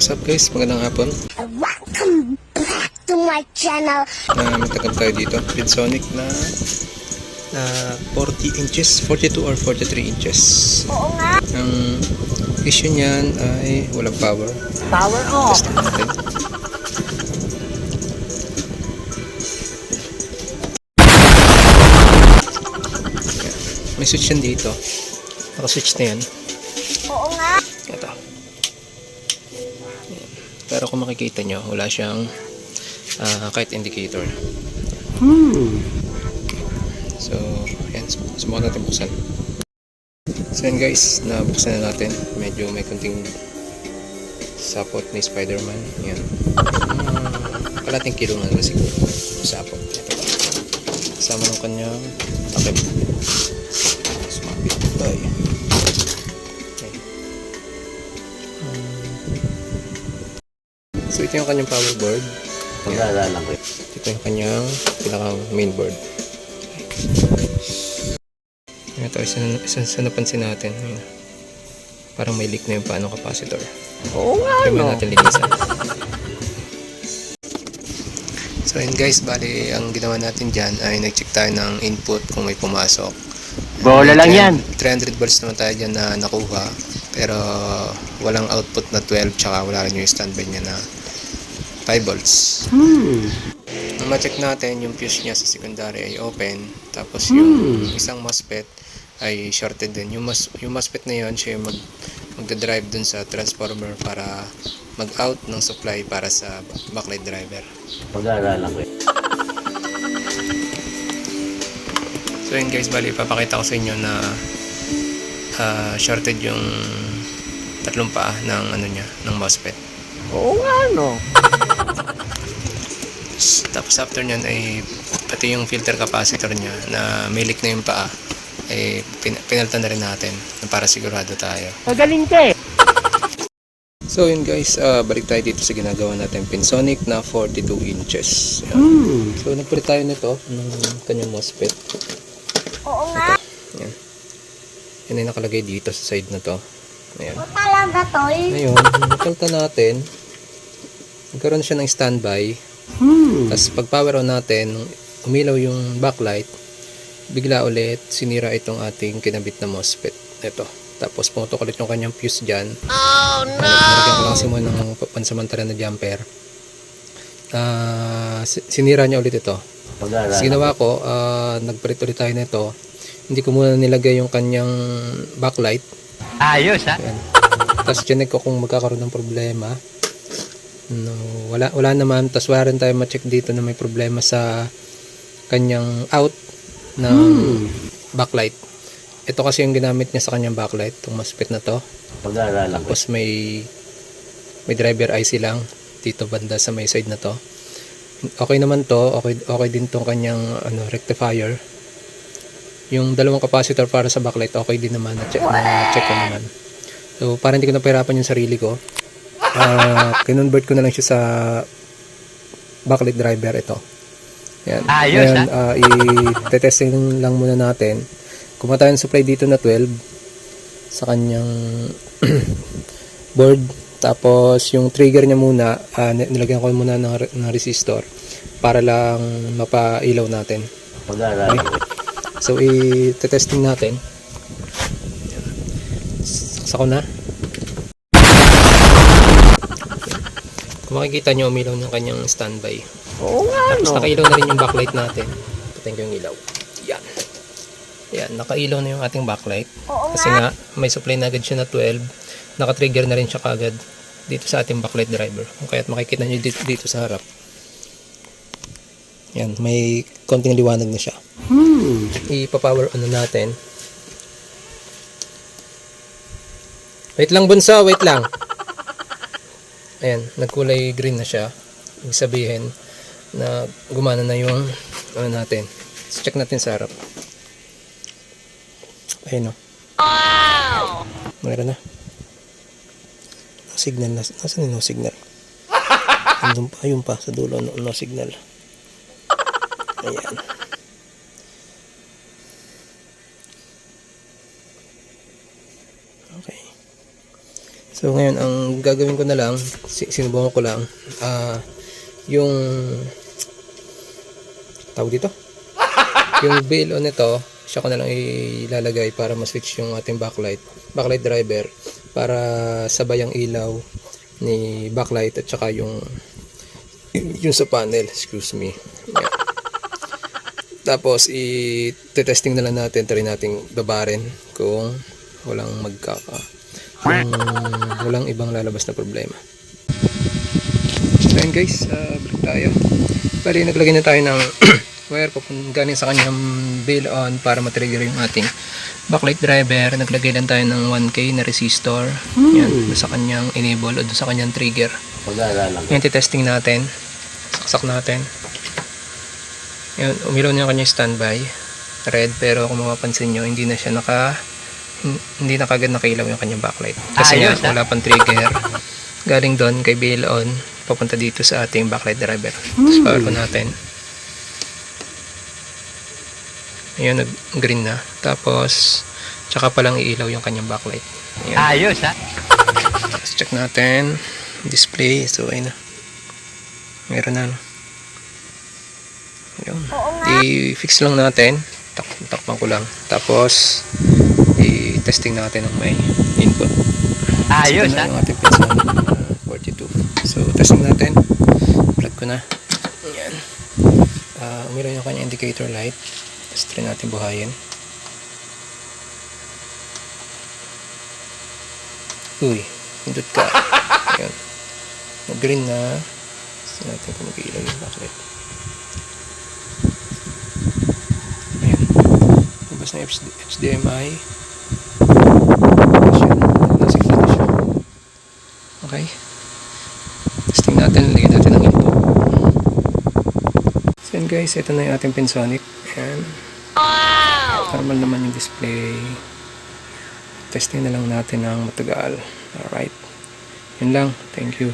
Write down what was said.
What's up guys? Magandang hapon. Welcome back to my channel. Matagal tayo dito. Vidsonic na 40 inches, 42 or 43 inches. Oo nga. Ang issue niyan ay walang power. Power off. Testing natin. May switch yan dito. Naka-switch na yan. Oo nga. Ito. Pero kung makikita nyo, wala siyang kahit indicator. So, yan. Subukan natin buksan. So yan guys, nabuksan na natin. Medyo may kunting sapot ni Spider-Man. Yan. Kalating kilo na siguro. Sapot. Ito. Kasama ng kanyang takip. Sumabit. Bye. So ito yung kanyang power board. Pag-aaralan ko. Ito yung kanyang pinaka main board. Ito, isa napansin natin. Ayun. Parang may leak na yung paano capacitor. Oo nga, Kaya no? natin linisan. So yun guys, bali ang ginawa natin dyan ay nag-check tayo ng input kung may pumasok. Bola lang yan. 300 volts naman tayo dyan na nakuha. Pero walang output na 12 tsaka wala rin yung standby niya na 5 volts. Nung ma-check natin, yung fuse niya sa secondary ay open. Tapos yung isang MOSFET ay shorted din. Yung MOSFET na yun, siya yung magdadrive dun sa transformer para mag-out ng supply para sa backlight driver. Pag-aaralan ko. So yun guys, bali ipapakita ko sa inyo na shorted yung tatlong paa ng ano niya, ng MOSFET. Oo nga, no? Tapos after nyan ay pati yung filter capacitor niya na may leak na yung paa ay pinalitan na rin natin para sigurado tayo. Magaling ka eh. So yun guys, balik tayo dito sa ginagawa natin Vidsonic na 42 inches. Yan. So nagpalit tayo nito ng kanyang MOSFET. Oo nga. Yan. Yan ay nakalagay dito sa side na to. Ayan. O talaga to eh. Ngayon, napalitan natin. Nagkaroon siya ng standby. Tapos pag power on natin, umilaw yung backlight. Bigla ulit, sinira itong ating kinabit na MOSFET. Ito. Tapos pumutok ulit yung kanyang fuse dyan. Oh no! Nalagyan ko lang kasi muna ng pansamantala na jumper. Sinira niya ulit ito. Pag-aaralan. Tapos ginawa ko, nagpalit ulit tayo nito. Hindi ko muna nilagay yung kanyang backlight. Ayos, ha? Ayan. Tapos chinek ko kung magkakaroon ng problema. No, wala naman. Tapos wala rin tayo ma-check dito na may problema sa kanyang out ng backlight. Ito kasi yung ginamit niya sa kanyang backlight, itong MOSFET na to. Pag-aaralan ko. Tapos may driver IC lang dito banda sa may side na to. Okay naman to, okay din tong kanyang rectifier. Yung dalawang capacitor para sa backlight, okay din naman, na-check ko naman. So para hindi ko napahirapan yung sarili ko, kinonvert ko na lang siya sa backlight driver ito. Yan. Ayos, ngayon, i-testing lang muna natin. Kumuha tayo ng supply dito na 12 sa kanyang board. Tapos yung trigger niya muna, nilagyan ko muna ng resistor para lang mapailaw natin. Pag-aaralan ko. So i-testing natin. Saksa ko na. Kung makikita nyo, umilaw ng kanyang standby. Oo nga, Tapos no? nakailaw na rin yung backlight natin. Patayin ko yung ilaw. Yan. Yan, nakailaw na yung ating backlight. Oo Kasi nga. nga, may supply na agad siya na 12. Naka-trigger na rin siya kaagad dito sa ating backlight driver. Kaya't makikita nyo dito sa harap. Yan, may konting liwanag na siya. Ipa-power on na natin. Wait lang bunso, wait lang. Ayan, nagkulay green na siya. Ibig sabihin na gumana na yung natin. So, check natin sa harap. Ayun o. Wow! Mayroon na. Signal na. Nasaan yung no signal? Andun pa, ayun pa. Sa dulo, no signal. Ayan. So ngayon, ang gagawin ko na lang, sinubukan ko lang, yung tawag dito, yung bail on nito, siya ko na lang ilalagay para ma-switch yung ating backlight driver para sabay ang ilaw ni backlight at saka yung sa panel, excuse me. Yan. Tapos i-testing na lang natin, try nating babarin kung walang walang ibang lalabas na problema. So yun guys, balik tayo. Bali, naglagay na tayo ng wire galing sa kanyang bail on para matrigger yung ating backlight driver. Naglagay lang tayo ng 1K na resistor. Yan, doon sa kanyang enable o doon sa kanyang trigger. Pag-aaralan ko. Yan, titesting natin. Saksak natin. Yan, umilaw na yung kanyang standby. Red, pero kung mapapansin nyo, hindi na kagad nakilaw yung kanyang backlight. Kasi nga, wala pang trigger. Galing doon kay bail on, papunta dito sa ating backlight driver. Tapos power ko natin. Ayan, nag-green na. Tapos, tsaka palang iilaw yung kanyang backlight. Ayan. Ayos ha? Tapos check natin. Display. So, ayun na. Meron na. Ayan. I-fix lang natin. Takpan ko lang. Tapos, i-testing natin ang may input. Ayos So, ito na ha? yung ating pinsan. 42. So, testing natin. Plug ko na. Ayan. Umilaw yung kanyang indicator light. Tapos try natin buhayin. Uy, pindot ka. Ayan. Nag-green na. Tapos natin kung mag-ilaw yung backlight. Ayan. Labas na HDMI. Sigurado siya. Okay. Testing natin. Lagyan natin ang input. So yun guys, ito na yung ating Pensonic. Ayan. Normal naman yung display. Testing na lang natin ng matagal. Alright. Yun lang. Thank you.